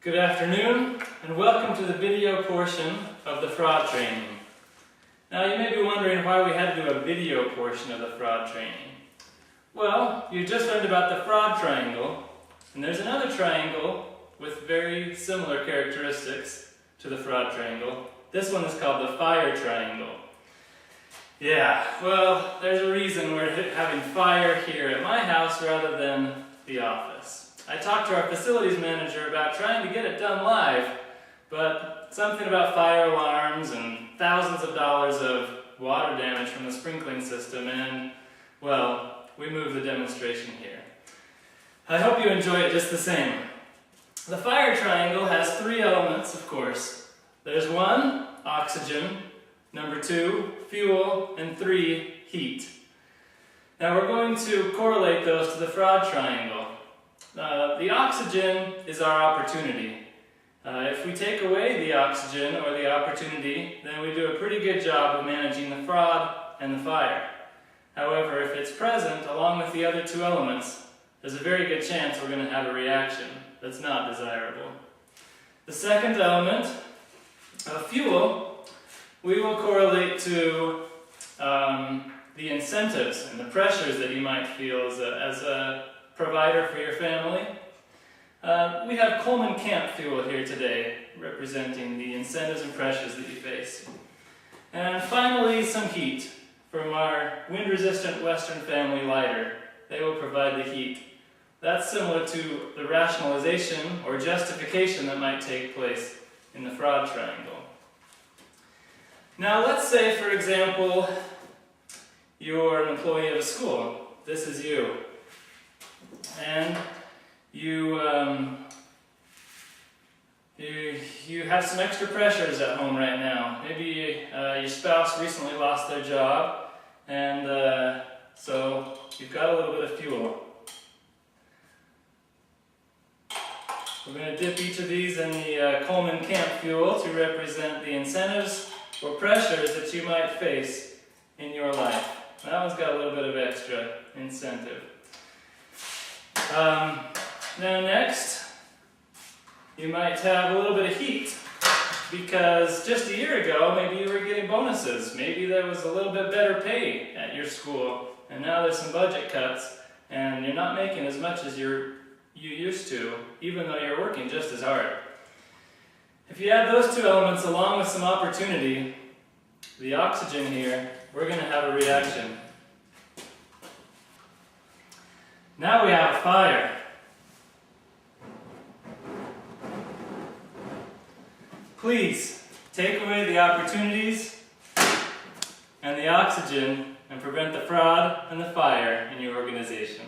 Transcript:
Good afternoon, and welcome to the video portion of the fraud training. Now you may be wondering why we had to do a video portion of the fraud training. Well, you just learned about the fraud triangle, and there's another triangle with very similar characteristics to the fraud triangle. This one is called the fire triangle. Yeah, well, there's a reason we're having fire here at my house rather than the office. I talked to our facilities manager about trying to get it done live, but something about fire alarms and thousands of dollars of water damage from the sprinkling system, and, well, we moved the demonstration here. I hope you enjoy it just the same. The fire triangle has three elements, of course. There's 1, oxygen, number 2, fuel, and 3, heat. Now we're going to correlate those to the fraud triangle. The oxygen is our opportunity. If we take away the oxygen or the opportunity, then we do a pretty good job of managing the fraud and the fire. However, if it's present along with the other two elements, there's a very good chance we're going to have a reaction that's not desirable. The second element, fuel, we will correlate to the incentives and the pressures that you might feel as a provider for your family. We have Coleman Camp fuel here today, representing the incentives and pressures that you face. And finally, some heat from our wind-resistant Western Family lighter. They will provide the heat. That's similar to the rationalization or justification that might take place in the fraud triangle. Now let's say, for example, you're an employee of a school. This is you. And you have some extra pressures at home right now. Maybe your spouse recently lost their job, and so you've got a little bit of fuel. We're going to dip each of these in the Coleman Camp fuel to represent the incentives or pressures that you might face in your life. That one's got a little bit of extra incentive. Now next, you might have a little bit of heat, because just a year ago, maybe you were getting bonuses. Maybe there was a little bit better pay at your school, and now there's some budget cuts, and you're not making as much as you used to, even though you're working just as hard. If you add those two elements along with some opportunity, the oxygen here, we're going to have a reaction. Now we have fire. Please take away the opportunities and the oxygen and prevent the fraud and the fire in your organization.